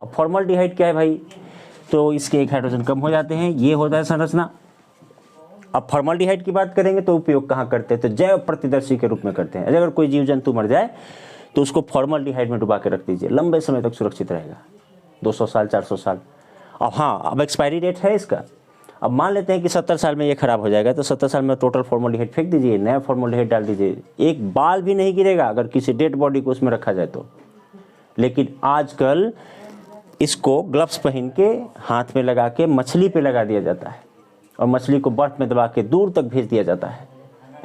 अब फॉर्मल्डिहाइड क्या है भाई, तो इसके एक हाइड्रोजन कम हो जाते हैं, ये होता है संरचना। अब फॉर्मल्डिहाइड की बात करेंगे तो उपयोग कहाँ करते हैं, तो जैव प्रतिदर्शी के रूप में करते हैं। अगर कोई जीव जंतु मर जाए तो उसको फॉर्मल्डिहाइड में डुबा के रख दीजिए, लंबे समय तक सुरक्षित रहेगा, 200 साल 400 साल। अब हाँ, अब एक्सपायरी डेट है इसका। अब मान लेते हैं कि 70 साल में ये खराब हो जाएगा, तो 70 साल में टोटल फॉर्मल्डिहाइड फेंक दीजिए, नया फॉर्मल्डिहाइड डाल दीजिए, एक बाल भी नहीं गिरेगा अगर किसी डेड बॉडी को उसमें रखा जाए तो। लेकिन आजकल इसको ग्लव्स पहन के हाथ में लगा के मछली पे लगा दिया जाता है और मछली को बर्फ में दबा के दूर तक भेज दिया जाता है।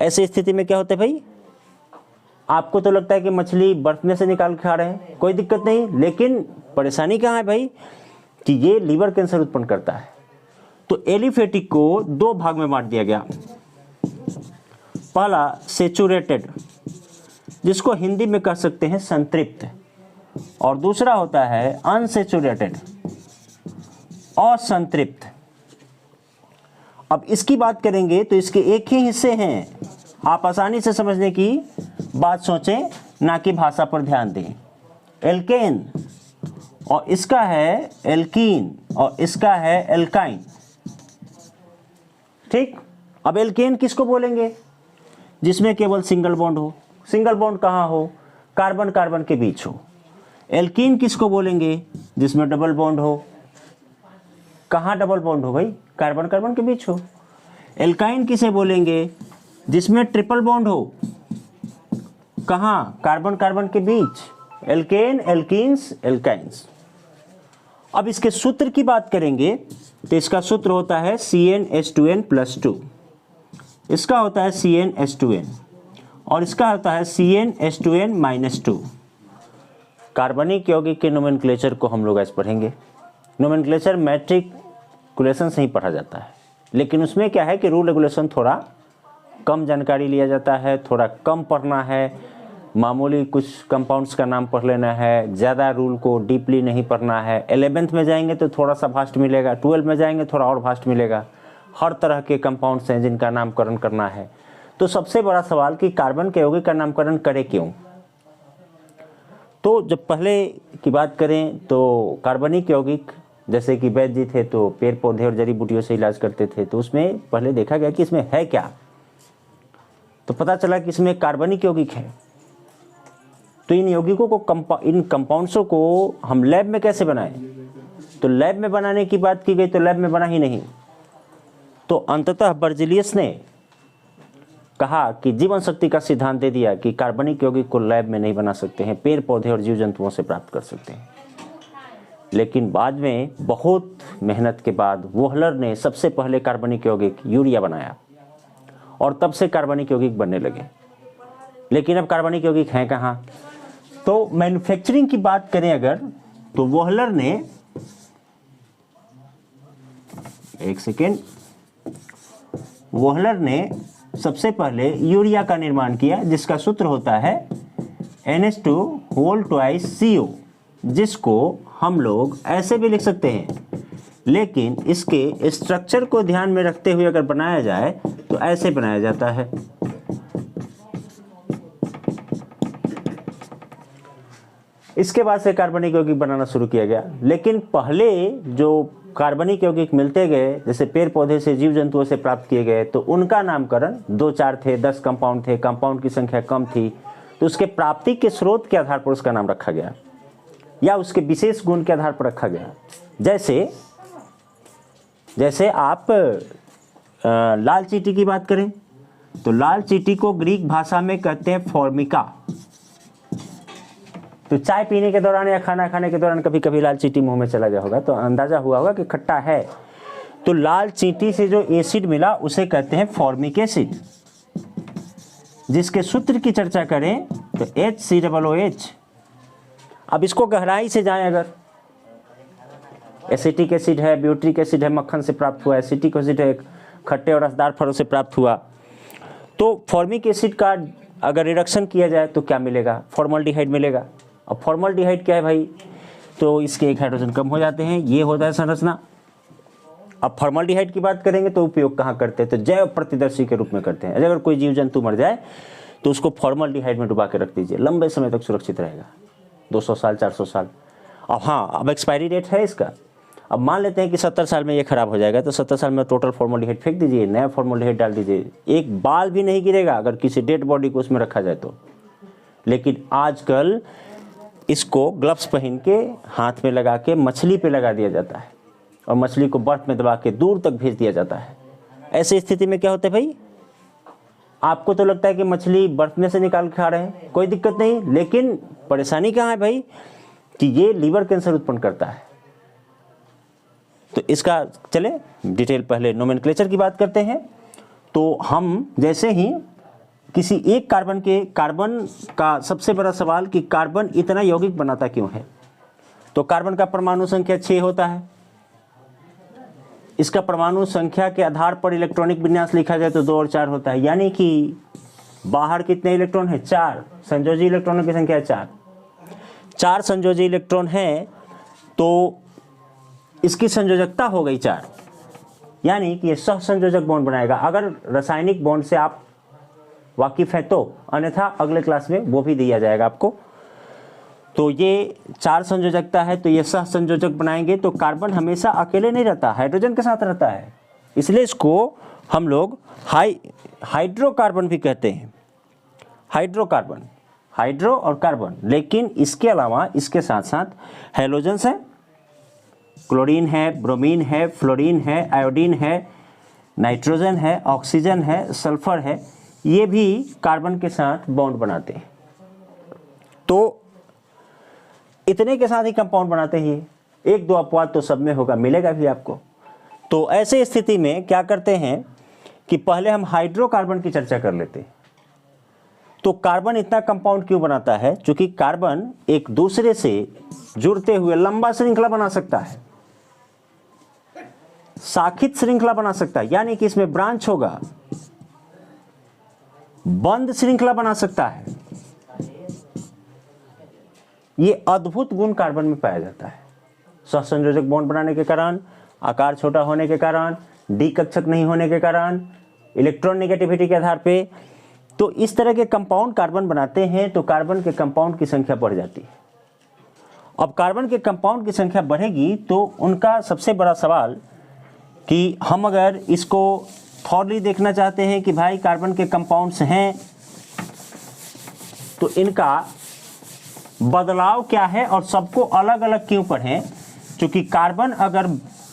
ऐसी स्थिति में क्या होता है भाई, आपको तो लगता है कि मछली बर्फ में से निकाल के खा रहे हैं, कोई दिक्कत नहीं, लेकिन परेशानी कहाँ है भाई कि ये लीवर कैंसर उत्पन्न करता है। तो एलिफेटिक को दो भाग में बांट दिया गया। पहला सेचुरेटेड, जिसको हिंदी में कह सकते हैं संतृप्त, और दूसरा होता है अनसेचुरेटेड, असंतृप्त। अब इसकी बात करेंगे तो इसके एक ही हिस्से हैं, आप आसानी से समझने की बात सोचें, ना कि भाषा पर ध्यान दें। एल्केन, और इसका है एल्कीन, और इसका है एल्काइन। ठीक, अब एल्केन किसको बोलेंगे, जिसमें केवल सिंगल बॉन्ड हो। सिंगल बॉन्ड कहाँ हो, कार्बन कार्बन के बीच हो। एल्कीन किसको बोलेंगे, जिसमें डबल बॉन्ड हो। कहाँ डबल बॉन्ड हो भाई, कार्बन कार्बन के बीच हो। एल्काइन किसे बोलेंगे, जिसमें ट्रिपल बॉन्ड हो। कहाँ, कार्बन कार्बन के बीच। Alkene, alkenes, alkynes. अब इसके सूत्र की बात करेंगे तो इसका सूत्र होता है CnH2n+2, इसका होता है CnH2n, और इसका होता है CnH2n-2। कार्बनिक यौगिक के नोमेनक्लेचर को हम लोग आज पढ़ेंगे। नोमेनक्लेचर मैट्रिकुलेशन से ही पढ़ा जाता है, लेकिन उसमें क्या है कि रूल रेगुलेशन थोड़ा कम जानकारी लिया जाता है, थोड़ा कम पढ़ना है, मामूली कुछ कंपाउंड्स का नाम पढ़ लेना है, ज़्यादा रूल को डीपली नहीं पढ़ना है। 11th में जाएंगे तो थोड़ा सा भास्ट मिलेगा, 12 में जाएंगे थोड़ा और भास्ट मिलेगा। हर तरह के कंपाउंड्स हैं जिनका नामकरण करना है। तो सबसे बड़ा सवाल कि कार्बन के यौगिक का नामकरण करें क्यों। तो जब पहले की बात करें तो कार्बनिक यौगिक, जैसे कि वैद्य जी थे तो पेड़ पौधे और जड़ी बूटियों से इलाज करते थे, तो उसमें पहले देखा गया कि इसमें है क्या, तो पता चला कि इसमें कार्बनिक यौगिक है। तो इन यौगिकों को इन कंपाउंड्सों को हम लैब में कैसे बनाएं, तो लैब में बनाने की बात की गई तो लैब में बना ही नहीं। तो अंततः बर्जिलियस ने कहा कि जीवन शक्ति का सिद्धांत दे दिया कि कार्बनिक यौगिक को लैब में नहीं बना सकते हैं, पेड़ पौधे और जीव जंतुओं से प्राप्त कर सकते हैं। लेकिन बाद में बहुत मेहनत के बाद वोहलर ने सबसे पहले कार्बनिक यौगिक यूरिया बनाया, और तब से कार्बनिक यौगिक बनने लगे। लेकिन अब कार्बनिक यौगिक हैं कहाँ, तो मैन्युफैक्चरिंग की बात करें अगर, तो वोहलर ने, एक सेकेंड, वोहलर ने सबसे पहले यूरिया का निर्माण किया, जिसका सूत्र होता है NH2CO, जिसको हम लोग ऐसे भी लिख सकते हैं, लेकिन इसके स्ट्रक्चर को ध्यान में रखते हुए अगर बनाया जाए तो ऐसे बनाया जाता है। इसके बाद से कार्बनिक यौगिक बनाना शुरू किया गया। लेकिन पहले जो कार्बनिक यौगिक मिलते गए, जैसे पेड़ पौधे से, जीव जंतुओं से प्राप्त किए गए, तो उनका नामकरण 2-4 थे, 10 कंपाउंड थे, कंपाउंड की संख्या कम थी, तो उसके प्राप्ति के स्रोत के आधार पर उसका नाम रखा गया, या उसके विशेष गुण के आधार पर रखा गया। जैसे आप लाल चींटी की बात करें तो लाल चींटी को ग्रीक भाषा में कहते हैं फॉर्मिका। तो चाय पीने के दौरान या खाना खाने के दौरान कभी कभी लाल चींटी मुंह में चला गया होगा, तो अंदाजा हुआ होगा कि खट्टा है। तो लाल चींटी से जो एसिड मिला उसे कहते हैं फॉर्मिक एसिड, जिसके सूत्र की चर्चा करें तो HCOOH। अब इसको गहराई से जाएं, अगर एसिटिक एसिड है, ब्यूट्रिक एसिड है, मक्खन से प्राप्त हुआ, एसिटिक एसिड है, खट्टे और रसदार फलों से प्राप्त हुआ, तो फॉर्मिक एसिड का अगर रिडक्शन किया जाए तो क्या मिलेगा, फॉर्मल्डिहाइड मिलेगा। अब फॉर्मल्डिहाइड क्या है भाई, तो इसके एक हाइड्रोजन कम हो जाते हैं, ये होता है संरचना। अब फॉर्मल्डिहाइड की बात करेंगे तो उपयोग कहाँ करते हैं, तो जैव प्रतिदर्शी के रूप में करते हैं। अगर कोई जीव जंतु मर जाए तो उसको फॉर्मल्डिहाइड में डुबा के रख दीजिए, लंबे समय तक सुरक्षित रहेगा, 200 साल 400 साल। अब हाँ, अब एक्सपायरी डेट है इसका। अब मान लेते हैं कि 70 साल में ये खराब हो जाएगा, तो 70 साल में टोटल फॉर्मोल्डिहाइड फेंक दीजिए, नया फॉर्मोल्डिहाइड डाल दीजिए, एक बाल भी नहीं गिरेगा अगर किसी डेड बॉडी को उसमें रखा जाए तो। लेकिन आजकल इसको ग्लव्स पहन के हाथ में लगा के मछली पे लगा दिया जाता है और मछली को बर्फ में दबा के दूर तक भेज दिया जाता है। ऐसी स्थिति में क्या होता है भाई, आपको तो लगता है कि मछली बर्फ में से निकाल के खा रहे हैं, कोई दिक्कत नहीं, लेकिन परेशानी कहाँ है भाई कि ये लीवर कैंसर उत्पन्न करता है। तो इसका चले डिटेल, पहले नोमेनक्लेचर की बात करते हैं। तो हम जैसे ही किसी एक कार्बन का सबसे बड़ा सवाल कि कार्बन इतना यौगिक बनाता क्यों है, तो कार्बन का परमाणु संख्या 6 होता है। इसका परमाणु संख्या के आधार पर इलेक्ट्रॉनिक विन्यास लिखा जाए तो 2 और 4 होता है, यानी कि बाहर कितने इलेक्ट्रॉन है, 4, संयोजी इलेक्ट्रॉनों की संख्या है 4 संयोजी इलेक्ट्रॉन है, तो इसकी संयोजकता हो गई 4, यानी कि ये सहसंयोजक बॉन्ड बनाएगा। अगर रासायनिक बॉन्ड से आप वाकिफ है तो, अन्यथा अगले क्लास में वो भी दिया जाएगा आपको। तो ये 4 संयोजकता है, तो ये सहसंयोजक बनाएंगे। तो कार्बन हमेशा अकेले नहीं रहता, हाइड्रोजन के साथ रहता है, इसलिए इसको हम लोग हाइड्रोकार्बन भी कहते हैं। हाइड्रोकार्बन, हाइड्रो और कार्बन, लेकिन इसके अलावा इसके साथ साथ हैलोजेंस है, क्लोरीन है, ब्रोमीन है, फ्लोरीन है, आयोडीन है, नाइट्रोजन है, ऑक्सीजन है, सल्फर है, ये भी कार्बन के साथ बॉन्ड बनाते हैं। तो इतने के साथ ही कंपाउंड बनाते हैं, एक दो अपवाद तो सब में होगा, मिलेगा भी आपको। तो ऐसे स्थिति में क्या करते हैं कि पहले हम हाइड्रोकार्बन की चर्चा कर लेते हैं। तो कार्बन इतना कंपाउंड क्यों बनाता है, क्योंकि कार्बन एक दूसरे से जुड़ते हुए लंबा श्रृंखला बना सकता है, शाखित श्रृंखला बना सकता है, यानी कि इसमें ब्रांच होगा, बंद श्रृंखला बना सकता है। ये अद्भुत गुण कार्बन में पाया जाता है। सहसंयोजक बॉन्ड बनाने के कारण, आकार छोटा होने के कारण, डी कक्षक नहीं होने के कारण, इलेक्ट्रॉन नेगेटिविटी के आधार पे, तो इस तरह के कंपाउंड कार्बन बनाते हैं। तो कार्बन के कंपाउंड की संख्या बढ़ जाती है। अब कार्बन के कंपाउंड की संख्या बढ़ेगी तो उनका सबसे बड़ा सवाल कि हम अगर इसको थॉरली देखना चाहते हैं कि भाई कार्बन के कंपाउंड्स हैं तो इनका बदलाव क्या है और सबको अलग अलग क्यों पढ़ें, क्योंकि कार्बन अगर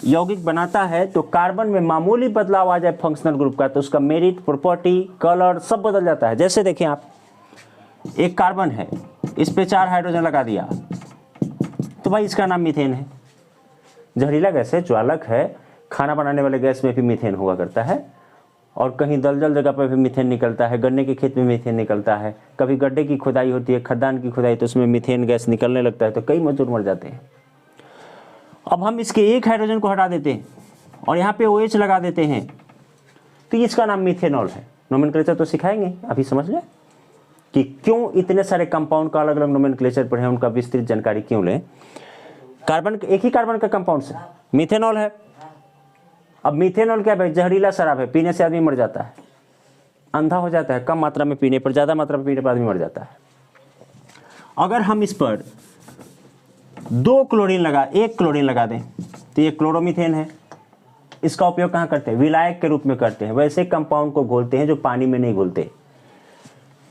यौगिक बनाता है तो कार्बन में मामूली बदलाव आ जाए फंक्शनल ग्रुप का तो उसका मेरिट, प्रॉपर्टी, कलर सब बदल जाता है। जैसे देखें आप, एक कार्बन है, इस पे 4 हाइड्रोजन लगा दिया तो भाई इसका नाम मीथेन है। जहरीला गैस है, ज्वालक है, खाना बनाने वाले गैस में भी मीथेन हुआ करता है, और कहीं दलदल जगह पर भी मीथेन निकलता है, गन्ने के खेत में मीथेन निकलता है, कभी गड्ढे की खुदाई होती है, खदान की खुदाई, तो उसमें मीथेन गैस निकलने लगता है, तो कई मजदूर मर जाते हैं। अब हम इसके एक हाइड्रोजन को हटा देते हैं और यहाँ पे OH लगा देते हैं तो इसका नाम मीथेनॉल है। नोमेनक्लेचर तो सिखाएंगे, अभी समझ लें कि क्यों इतने सारे कंपाउंड का अलग अलग नोमेनक्लेचर पढ़े, उनका विस्तृत जानकारी क्यों लें। कार्बन, एक ही कार्बन का कंपाउंड से मीथेनॉल है। अब मीथेनॉल क्या है, जहरीला शराब है, पीने से आदमी मर जाता है, अंधा हो जाता है, कम मात्रा में पीने पर, ज़्यादा मात्रा में पीने पर आदमी मर जाता है। अगर हम इस पर 1 क्लोरीन लगा दें तो ये क्लोरोमीथेन है। इसका उपयोग कहाँ करते हैं, विलायक के रूप में करते हैं। वैसे कंपाउंड को घोलते हैं जो पानी में नहीं घुलते।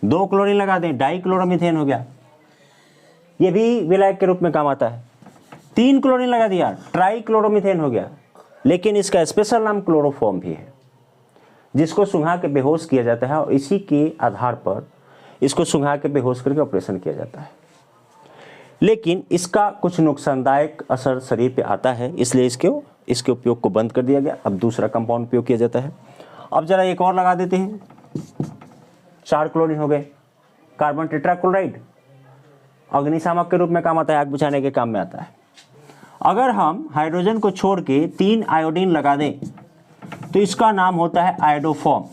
2 क्लोरीन लगा दें, डाइक्लोरोमीथेन हो गया, ये भी विलायक के रूप में काम आता है। 3 क्लोरीन लगा दिया, ट्राइक्लोरोमीथेन हो गया। लेकिन इसका स्पेशल नाम क्लोरोफॉर्म भी है, जिसको सुंघा के बेहोश किया जाता है और इसी के आधार पर इसको सुंघा के बेहोश करके ऑपरेशन किया जाता है। लेकिन इसका कुछ नुकसानदायक असर शरीर पे आता है, इसलिए इसके उपयोग को बंद कर दिया गया। अब दूसरा कंपाउंड उपयोग किया जाता है। अब जरा एक और लगा देते हैं, 4 क्लोरीन हो गए, कार्बन टेट्राक्लोराइड, अग्निशामक के रूप में काम आता है, आग बुझाने के काम में आता है। अगर हम हाइड्रोजन को छोड़ के 3 आयोडीन लगा दें तो इसका नाम होता है आयोडोफॉर्म।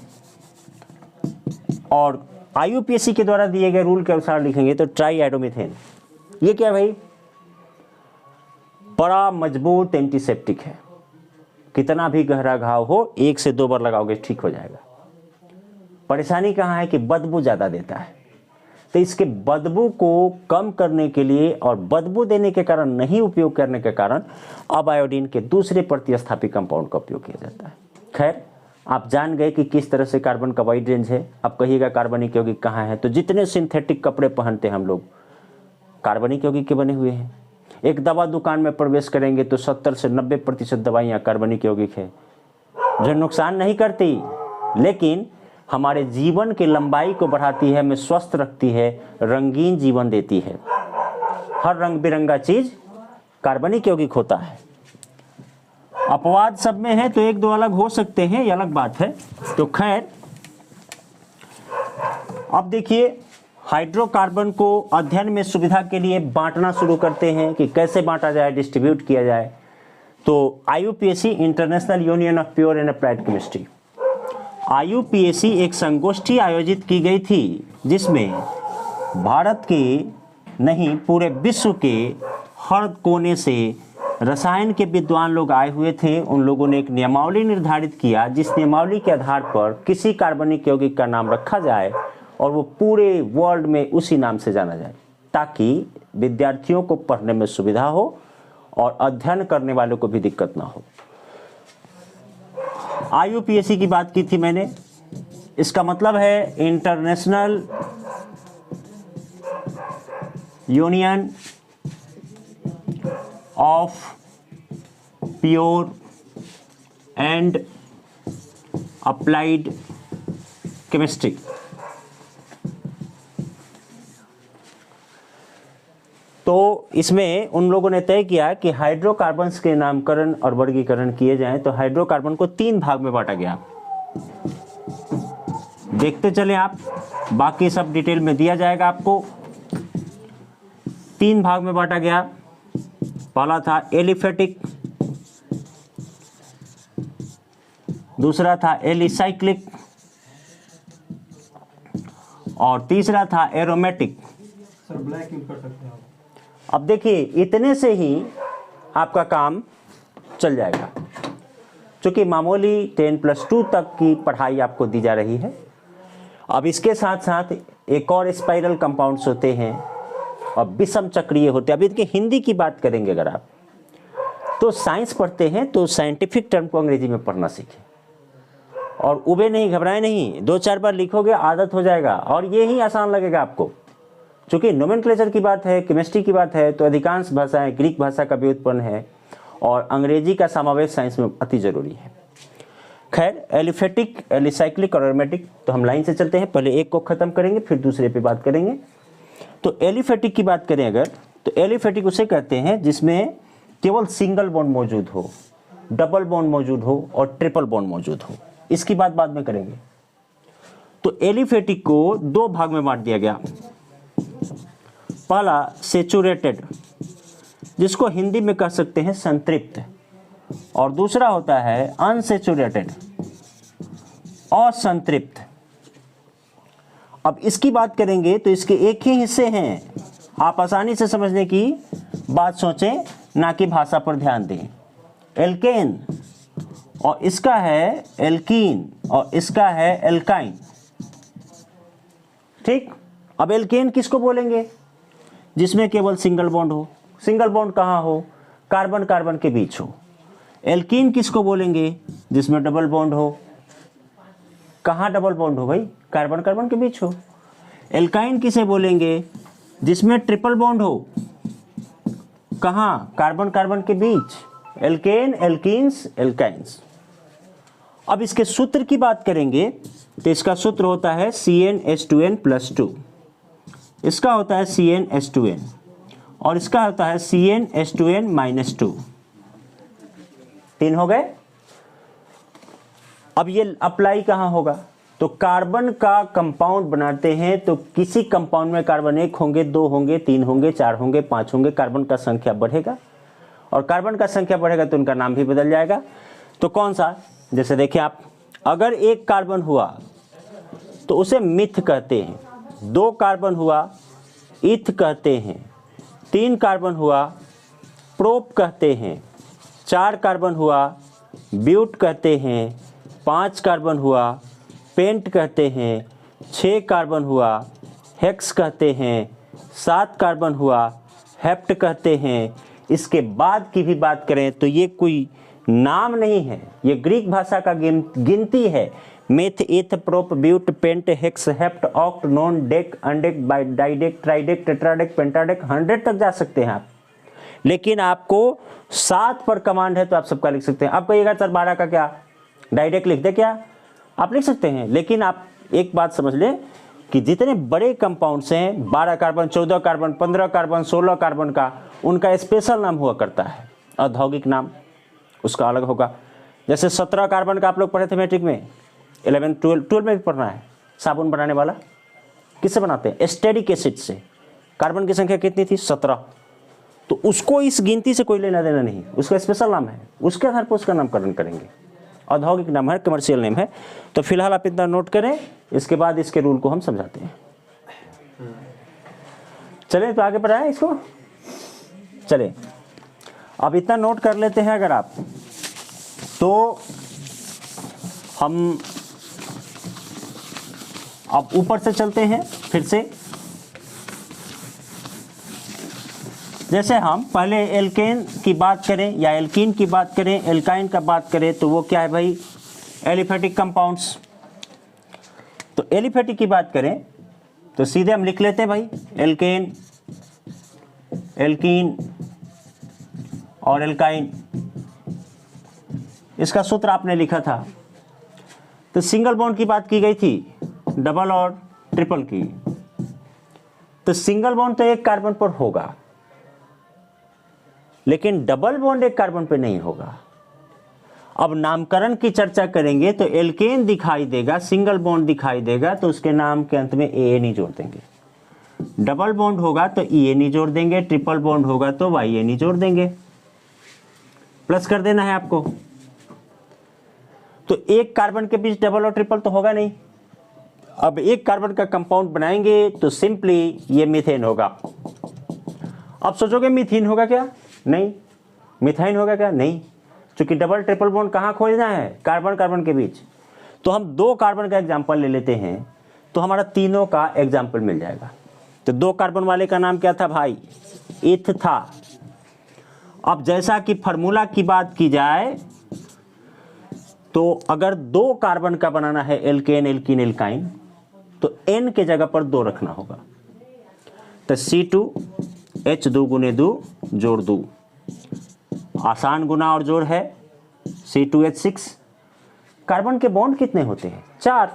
और IUPAC के द्वारा दिए गए रूल के अनुसार लिखेंगे तो ट्राई आयोडोमीथेन। ये क्या भाई, बड़ा मजबूत एंटीसेप्टिक है, कितना भी गहरा घाव हो 1 से 2 बार लगाओगे ठीक हो जाएगा। परेशानी कहाँ है कि बदबू ज़्यादा देता है। तो इसके बदबू को कम करने के लिए और बदबू देने के कारण नहीं उपयोग करने के कारण अब आयोडीन के दूसरे प्रतिस्थापी कंपाउंड का उपयोग किया जाता है। खैर, आप जान गए कि किस तरह से कार्बन का वाइड रेंज है। अब कहिएगा कार्बनिक यौगिक कहाँ है, तो जितने सिंथेटिक कपड़े पहनते हैं हम लोग कार्बनिक यौगिक के बने हुए हैं। एक दवा दुकान में प्रवेश करेंगे तो 70 से 90% दवाइयाँ कार्बनिक यौगिक है, जो नुकसान नहीं करती लेकिन हमारे जीवन की लंबाई को बढ़ाती है, हमें स्वस्थ रखती है, रंगीन जीवन देती है। हर रंग बिरंगा चीज कार्बनिक यौगिक होता है। अपवाद सब में है तो एक दो अलग हो सकते हैं, ये अलग बात है। तो खैर, अब देखिए हाइड्रोकार्बन को अध्ययन में सुविधा के लिए बांटना शुरू करते हैं कि कैसे बांटा जाए, डिस्ट्रीब्यूट किया जाए। तो IUPAC international union of pure and applied chemistry, IUPAC एक संगोष्ठी आयोजित की गई थी जिसमें भारत के नहीं पूरे विश्व के हर कोने से रसायन के विद्वान लोग आए हुए थे। उन लोगों ने एक नियमावली निर्धारित किया, जिस नियमावली के आधार पर किसी कार्बनिक यौगिक का नाम रखा जाए और वो पूरे वर्ल्ड में उसी नाम से जाना जाए, ताकि विद्यार्थियों को पढ़ने में सुविधा हो और अध्ययन करने वालों को भी दिक्कत ना हो। IUPAC की बात की थी मैंने, इसका मतलब है international union of pure and applied chemistry. तो इसमें उन लोगों ने तय किया कि हाइड्रोकार्बन्स के नामकरण और वर्गीकरण किए जाएं। तो हाइड्रोकार्बन को 3 भाग में बांटा गया। देखते चले आप, बाकी सब डिटेल में दिया जाएगा आपको। 3 भाग में बांटा गया। पहला था एलिफेटिक, दूसरा था एलिसाइक्लिक और तीसरा था एरोमेटिक। सर ब्लैक यूज कर सकते हैं आप। अब देखिए, इतने से ही आपका काम चल जाएगा, क्योंकि मामूली 10+2 तक की पढ़ाई आपको दी जा रही है। अब इसके साथ साथ एक और स्पाइरल कंपाउंड्स होते हैं और विषम चक्रीय होते हैं। अभी देखिए, हिंदी की बात करेंगे अगर आप, तो साइंस पढ़ते हैं तो साइंटिफिक टर्म को अंग्रेजी में पढ़ना सीखें और उबे नहीं, घबराए नहीं। 2-4 बार लिखोगे आदत हो जाएगा और ये ही आसान लगेगा आपको। चूँकि नोमेनक्लेचर की बात है, केमिस्ट्री की बात है, तो अधिकांश भाषाएं ग्रीक भाषा का व्युत्पन्न है और अंग्रेजी का समावेश साइंस में अति जरूरी है। खैर, एलिफेटिक, एलिसाइक्लिक और एरोमेटिक, तो हम लाइन से चलते हैं। पहले एक को ख़त्म करेंगे, फिर दूसरे पे बात करेंगे। तो एलिफेटिक की बात करें अगर, तो एलिफेटिक उसे कहते हैं जिसमें केवल सिंगल बॉन्ड मौजूद हो, डबल बॉन्ड मौजूद हो और ट्रिपल बॉन्ड मौजूद हो। इसकी बात बाद में करेंगे। तो एलिफेटिक को 2 भाग में बांट दिया गया। पहला सेचुरेटेड, जिसको हिंदी में कह सकते हैं संतृप्त, और दूसरा होता है अनसेचुरेटेड, असंतृप्त। अब इसकी बात करेंगे तो इसके एक ही हिस्से हैं, आप आसानी से समझने की बात सोचें, ना कि भाषा पर ध्यान दें। एल्केन और इसका है एल्कीन और इसका है एल्काइन। ठीक, अब एल्केन किसको बोलेंगे? जिसमें केवल सिंगल बॉन्ड हो। सिंगल बॉन्ड कहाँ हो? कार्बन कार्बन के बीच हो। एल्कीन किसको बोलेंगे? जिसमें डबल बॉन्ड हो। कहाँ डबल बॉन्ड हो भाई? कार्बन कार्बन के बीच हो। एल्काइन किसे बोलेंगे? जिसमें ट्रिपल बॉन्ड हो। कहाँ? कार्बन कार्बन के बीच। Alkene, alkenes, alkynes. अब इसके सूत्र की बात करेंगे तो इसका सूत्र होता है CnH2n+2, इसका होता है CnH2n और इसका होता है CnH2n-2। 3 हो गए। अब ये अप्लाई कहाँ होगा? तो कार्बन का कंपाउंड बनाते हैं तो किसी कंपाउंड में कार्बन 1 होंगे, 2 होंगे, 3 होंगे, 4 होंगे, 5 होंगे। कार्बन का संख्या बढ़ेगा और कार्बन का संख्या बढ़ेगा तो उनका नाम भी बदल जाएगा। तो कौन सा? जैसे देखिए आप, अगर 1 कार्बन हुआ तो उसे मिथ कहते हैं, 2 कार्बन हुआ इथ कहते हैं, 3 कार्बन हुआ प्रोप कहते हैं, 4 कार्बन हुआ ब्यूट कहते हैं, 5 कार्बन हुआ पेंट कहते हैं, 6 कार्बन हुआ हेक्स कहते हैं, 7 कार्बन हुआ हेप्ट कहते हैं। इसके बाद की भी बात करें तो ये कोई नाम नहीं है, ये ग्रीक भाषा का गिनती है। Meth, eth, prop, but, pent, hex, hept, oct, non, dec, undec, dodec, tridec, tetradec, pentadec, 100 तक जा सकते हैं आप। लेकिन आपको 7 पर कमांड है तो आप सबका लिख सकते हैं। आप कहिएगा सर 12 का क्या, डाइडेक लिख दे क्या, आप लिख सकते हैं। लेकिन आप एक बात समझ लें कि जितने बड़े कंपाउंड्स हैं, 12 कार्बन, 14 कार्बन, 15 कार्बन, 16 कार्बन का, उनका स्पेशल नाम हुआ करता है, औद्योगिक नाम उसका अलग होगा। जैसे 17 कार्बन का आप लोग पढ़े थे मैट्रिक में, 11, 12 में भी पढ़ना है। साबुन बनाने वाला किससे बनाते हैं, एस्टेरिक एसिड से। कार्बन की संख्या कितनी थी, 17। तो उसको इस गिनती से कोई लेना देना नहीं, उसका स्पेशल नाम है, उसके आधार पर उसका नामकरण करेंगे। औद्योगिक नाम है, कमर्शियल नेम है। तो फिलहाल आप इतना नोट करें, इसके बाद इसके रूल को हम समझाते हैं। चलें तो आगे बढ़ाएं इसको, चलें अब इतना नोट कर लेते हैं अगर आप, तो हम अब ऊपर से चलते हैं फिर से। जैसे हम पहले एल्केन की बात करें या एल्कीन की बात करें, एल्काइन का बात करें, तो वो क्या है भाई, एलिफेटिक कंपाउंड्स। तो एलिफेटिक की बात करें तो सीधे हम लिख लेते हैं भाई, एल्केन, एल्कीन और एल्काइन। इसका सूत्र आपने लिखा था। तो सिंगल बॉन्ड की बात की गई थी, डबल और ट्रिपल की। तो सिंगल बॉन्ड तो एक कार्बन पर होगा, लेकिन डबल बॉन्ड एक कार्बन पे नहीं होगा। अब नामकरण की चर्चा करेंगे तो एल्केन दिखाई देगा, सिंगल बॉन्ड दिखाई देगा, तो उसके नाम के अंत में ए नहीं जोड़ देंगे। डबल बॉन्ड होगा तो ई नहीं जोड़ देंगे, ट्रिपल बॉन्ड होगा तो वाई नहीं जोड़ देंगे, प्लस कर देना है आपको। तो एक कार्बन के बीच डबल और ट्रिपल तो होगा नहीं। अब एक कार्बन का कंपाउंड बनाएंगे तो सिंपली ये मीथेन होगा। अब सोचोगे मीथेन होगा क्या, नहीं। मिथाइन होगा क्या, नहीं। क्योंकि डबल ट्रिपल बॉन्ड कहाँ खोजना है, कार्बन कार्बन के बीच। तो हम 2 कार्बन का एग्जाम्पल ले लेते हैं, तो हमारा तीनों का एग्जाम्पल मिल जाएगा। तो 2 कार्बन वाले का नाम क्या था भाई, इथ था। अब जैसा कि फार्मूला की बात की जाए तो अगर 2 कार्बन का बनाना है एल्केन, एल्कीन, एल्काइन, तो n के जगह पर 2 रखना होगा। तो C2H2 गुने 2 जोड़ 2, आसान गुना और जोड़ है, C2H6। कार्बन के बॉन्ड कितने होते हैं, 4।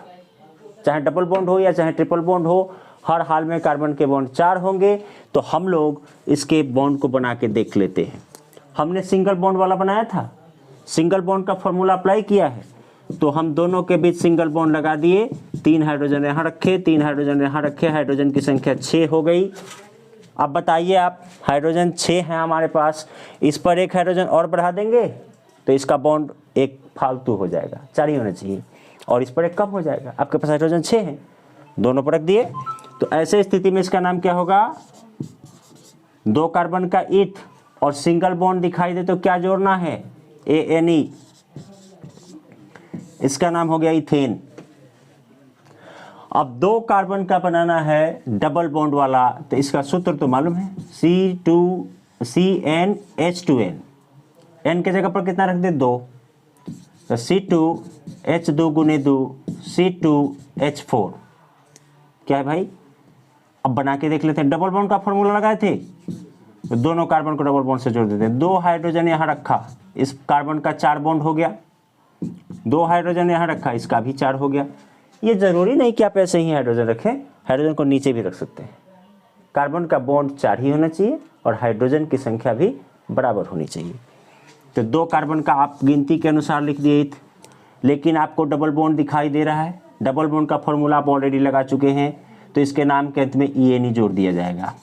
चाहे डबल बॉन्ड हो या चाहे ट्रिपल बॉन्ड हो, हर हाल में कार्बन के बॉन्ड 4 होंगे। तो हम लोग इसके बॉन्ड को बना के देख लेते हैं। हमने सिंगल बॉन्ड वाला बनाया था, सिंगल बॉन्ड का फॉर्मूला अप्लाई किया है, तो हम दोनों के बीच सिंगल बॉन्ड लगा दिए, 3 हाइड्रोजन यहाँ रखे, 3 हाइड्रोजन यहाँ रखे, हाइड्रोजन की संख्या 6 हो गई। अब बताइए आप, हाइड्रोजन 6 है हमारे पास, इस पर 1 हाइड्रोजन और बढ़ा देंगे तो इसका बॉन्ड 1 फालतू हो जाएगा, 4 ही होना चाहिए, और इस पर 1 कम हो जाएगा। आपके पास हाइड्रोजन 6 है, दोनों पर रख दिए। तो ऐसे स्थिति में इसका नाम क्या होगा, 2 कार्बन का इथ और सिंगल बॉन्ड दिखाई दे तो क्या जोड़ना है, ANE, इसका नाम हो गया इथेन। अब 2 कार्बन का बनाना है डबल बॉन्ड वाला, तो इसका सूत्र तो मालूम है, CnH2n। n के जगह पर कितना रख दे, 2, तो C2H2 गुने 2 C2H4। क्या है भाई, अब बना के देख लेते हैं। डबल बॉन्ड का फॉर्मूला लगाए थे तो दोनों कार्बन को डबल बॉन्ड से जोड़ देते हैं। 2 हाइड्रोजन यहाँ रखा, इस कार्बन का 4 बॉन्ड हो गया, 2 हाइड्रोजन यहाँ रखा, इसका भी 4 हो गया। ये जरूरी नहीं कि आप ऐसे ही हाइड्रोजन रखें, हाइड्रोजन को नीचे भी रख सकते हैं। कार्बन का बॉन्ड 4 ही होना चाहिए और हाइड्रोजन की संख्या भी बराबर होनी चाहिए। तो 2 कार्बन का आप गिनती के अनुसार लिख दिए इथ, लेकिन आपको डबल बॉन्ड दिखाई दे रहा है। डबल बॉन्ड का फॉर्मूला आप ऑलरेडी लगा चुके हैं, तो इसके नाम के अंत में ENE जोड़ दिया जाएगा,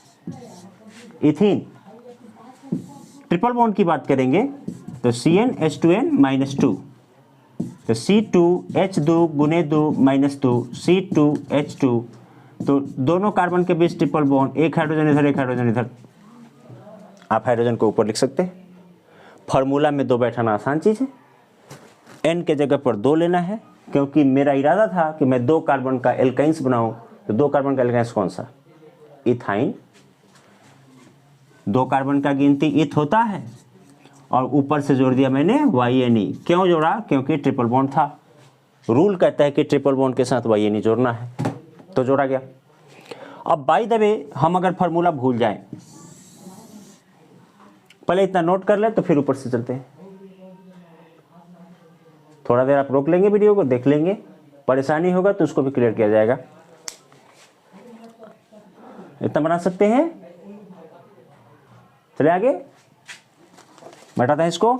इथीन। ट्रिपल बॉन्ड की बात करेंगे तो CnH2n-2, तो C2H2 गुने 2 -2 C2H2। तो दोनों कार्बन के बीच ट्रिपल बॉन्ड, 1 हाइड्रोजन इधर 1 हाइड्रोजन इधर, आप हाइड्रोजन को ऊपर लिख सकते हैं। फार्मूला में 2 बैठाना आसान चीज़ है। n के जगह पर 2 लेना है, क्योंकि मेरा इरादा था कि मैं 2 कार्बन का एल्काइंस बनाऊं, तो 2 कार्बन का एल्केन कौन सा? इथाइन। 2 कार्बन का गिनती इथ होता है और ऊपर से जोड़ दिया मैंने YNE। क्यों जोड़ा? क्योंकि ट्रिपल बॉन्ड था। रूल कहता है कि ट्रिपल बॉन्ड के साथ YNE जोड़ना है, तो जोड़ा गया। अब बाय द वे हम अगर फार्मूला भूल जाएं, पहले इतना नोट कर ले तो फिर ऊपर से चलते हैं। थोड़ा देर आप रोक लेंगे, वीडियो को देख लेंगे, परेशानी होगा तो उसको भी क्लियर किया जाएगा। इतना बना सकते हैं। चले आगे, बैठाते हैं इसको।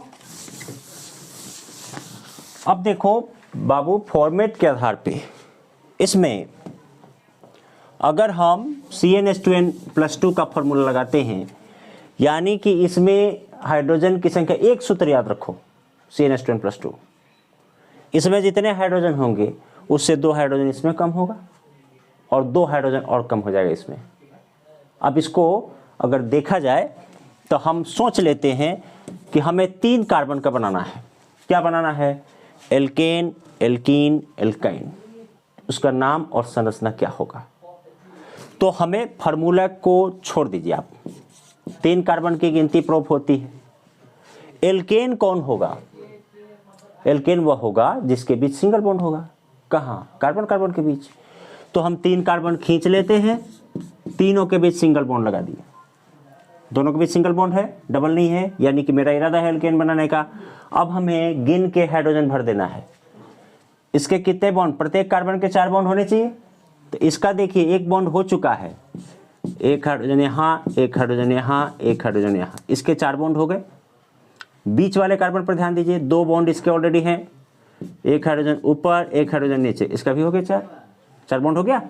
अब देखो बाबू, फॉर्मेट के आधार पे इसमें अगर हम CnH2n+2 का फॉर्मूला लगाते हैं, यानी कि इसमें हाइड्रोजन की संख्या, एक सूत्र याद रखो, CnH2n+2, इसमें जितने हाइड्रोजन होंगे उससे 2 हाइड्रोजन इसमें कम होगा और 2 हाइड्रोजन और कम हो जाएगा इसमें। अब इसको अगर देखा जाए तो हम सोच लेते हैं कि हमें 3 कार्बन का बनाना है। क्या बनाना है? Alkane, alkene, alkyne. उसका नाम और संरचना क्या होगा? तो हमें फार्मूला को छोड़ दीजिए आप। 3 कार्बन की गिनती प्रूफ होती है। एल्केन कौन होगा? एल्केन वह होगा जिसके बीच सिंगल बॉन्ड होगा। कहाँ? कार्बन कार्बन के बीच। तो हम 3 कार्बन खींच लेते हैं, तीनों के बीच सिंगल बॉन्ड लगा दिए। दोनों के बीच सिंगल बॉन्ड है, डबल नहीं है, यानी कि मेरा इरादा है एल्केन बनाने का। अब हमें गिन के हाइड्रोजन भर देना है। इसके कितने बॉन्ड? प्रत्येक कार्बन के 4 बॉन्ड होने चाहिए। तो इसका देखिए 1 बॉन्ड हो चुका है, 1 हाइड्रोजन यहाँ, 1 हाइड्रोजन यहाँ, 1 हाइड्रोजन यहाँ, इसके 4 बॉन्ड हो गए। बीच वाले कार्बन पर ध्यान दीजिए, 2 बॉन्ड इसके ऑलरेडी हैं, 1 हाइड्रोजन ऊपर, 1 हाइड्रोजन नीचे, इसका भी हो गया 4 बॉन्ड हो गया।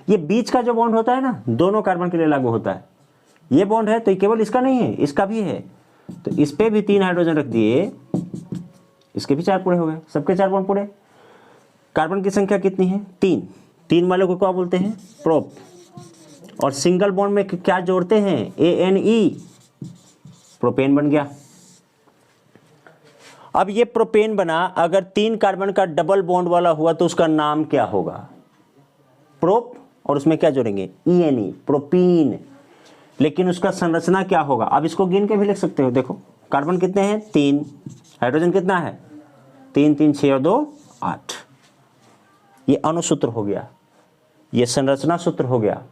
ये बीच का जो बॉन्ड होता है ना, दोनों कार्बन के लिए लागू होता है। ये बॉन्ड है तो केवल इसका नहीं है, इसका भी है। तो इस पे भी 3 हाइड्रोजन रख दिए, इसके भी 4 पूरे हो गए, सबके 4 बॉन्ड पूरे। कार्बन की संख्या कितनी है? 3 वाले को क्या बोलते हैं? प्रोप। और सिंगल बॉन्ड में क्या जोड़ते हैं? ANE, प्रोपेन बन गया। अब ये प्रोपेन बना, अगर 3 कार्बन का डबल बॉन्ड वाला हुआ तो उसका नाम क्या होगा? प्रोप, और उसमें क्या जोड़ेंगे? ENE, propene. लेकिन उसका संरचना क्या होगा? अब इसको गिन के भी लिख सकते हो। देखो कार्बन कितने हैं? 3। हाइड्रोजन कितना है? 3 3 6 और 2 8। ये अणुसूत्र हो गया, ये संरचना सूत्र हो गया।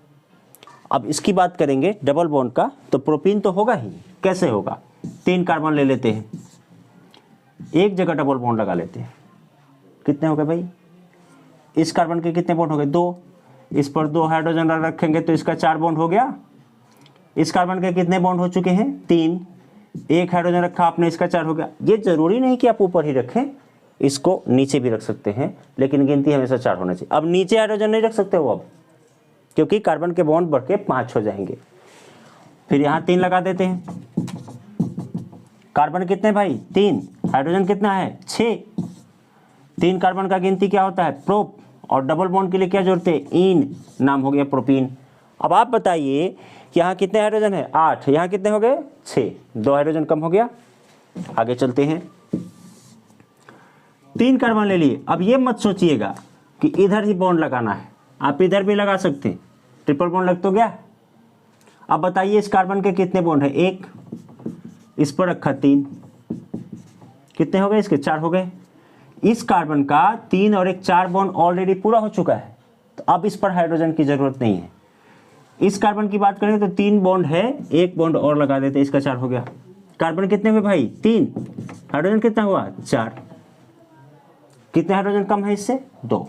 अब इसकी बात करेंगे डबल बॉन्ड का, तो प्रोपीन तो होगा ही। कैसे होगा? 3 कार्बन ले लेते हैं, एक जगह डबल बॉन्ड लगा लेते हैं। कितने हो गए भाई? इस कार्बन के कितने बॉन्ड हो गए? 2। इस पर 2 हाइड्रोजन रखेंगे तो इसका 4 बॉन्ड हो गया। इस कार्बन के कितने बॉन्ड हो चुके हैं? 3। 1 हाइड्रोजन रखा आपने, इसका 4 हो गया। ये जरूरी नहीं कि आप ऊपर ही रखें, इसको नीचे भी रख सकते हैं, लेकिन गिनती हमेशा 4 होना चाहिए। अब नीचे हाइड्रोजन नहीं रख सकते हो अब, क्योंकि कार्बन के बॉन्ड बढ़ के 5 हो जाएंगे। फिर यहाँ 3 लगा देते हैं। कार्बन कितने भाई? 3। हाइड्रोजन कितना है? 6। 3 कार्बन का गिनती क्या होता है? प्रोप। और डबल बॉन्ड के लिए क्या जोड़ते हैं? इन। नाम हो गया प्रोपीन। अब आप बताइए कि यहाँ कितने हाइड्रोजन है? 8। यहाँ कितने हो गए? 6। 2 हाइड्रोजन कम हो गया। आगे चलते हैं। 3 कार्बन ले लिए। अब ये मत सोचिएगा कि इधर ही बॉन्ड लगाना है, आप इधर भी लगा सकते हैं। ट्रिपल बॉन्ड लग तो गया। अब बताइए इस कार्बन के कितने बॉन्ड है? 1। इस पर रखा 3, कितने हो गए? इसके 4 हो गए। इस कार्बन का 3 और 1 4 बॉन्ड ऑलरेडी पूरा हो चुका है, तो अब इस पर हाइड्रोजन की जरूरत नहीं है। इस कार्बन की बात करें तो 3 बॉन्ड है, 1 बॉन्ड और लगा देते, इसका 4 हो गया। कार्बन कितने हुए भाई? 3। हाइड्रोजन कितना हुआ? 4। कितने हाइड्रोजन कम है इससे? 2।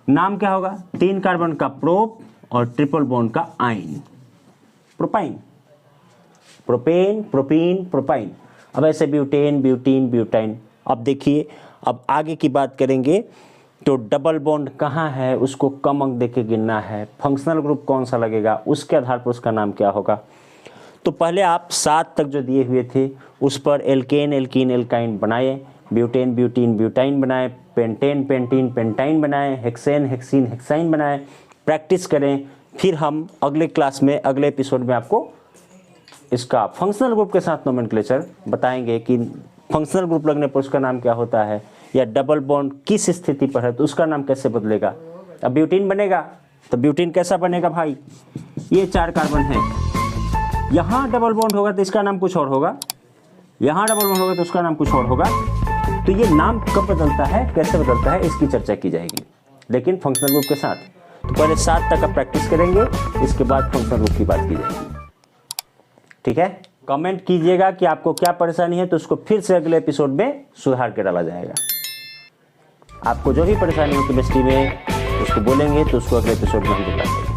नाम क्या होगा? 3 कार्बन का प्रोप और ट्रिपल बॉन्ड का आइन, प्रोपाइन। Propane, propene, propyne. अब ऐसे ब्यूटेन, ब्यूटीन, ब्यूटाइन। अब देखिए, अब आगे की बात करेंगे तो डबल बॉन्ड कहाँ है उसको कम अंक देके गिनना है। फंक्शनल ग्रुप कौन सा लगेगा उसके आधार पर उसका नाम क्या होगा। तो पहले आप 7 तक जो दिए हुए थे उस पर एल्केन, एल्कीन, एल्काइन बनाए, ब्यूटेन, ब्यूटीन, ब्यूटाइन बनाए, पेंटेन, पेंटीन, पेंटाइन बनाए, हेक्सेन, हेक्सीन, हेक्साइन बनाए। प्रैक्टिस करें, फिर हम अगले क्लास में, अगले एपिसोड में आपको इसका फंक्शनल ग्रुप के साथ नोमेनक्लेचर बताएंगे कि फंक्शनल ग्रुप लगने पर उसका नाम क्या होता है, या डबल बॉन्ड किस स्थिति पर है तो उसका नाम कैसे बदलेगा। अब ब्यूटीन बनेगा तो ब्यूटीन कैसा बनेगा भाई, ये 4 कार्बन है, यहाँ डबल बॉन्ड होगा तो इसका नाम कुछ और होगा, यहाँ डबल बॉन्ड होगा तो उसका नाम कुछ और होगा। तो ये नाम कब बदलता है, कैसे बदलता है, इसकी चर्चा की जाएगी, लेकिन फंक्शनल ग्रुप के साथ। तो पहले 7 तक का प्रैक्टिस करेंगे, इसके बाद फंक्शनल ग्रुप की बात की जाएगी। ठीक है, कमेंट कीजिएगा कि आपको क्या परेशानी है, तो उसको फिर से अगले एपिसोड में सुधार के डाला जाएगा। आपको जो भी परेशानी हो केमिस्ट्री में उसको बोलेंगे तो उसको अगले एपिसोड में हम दिखाएंगे।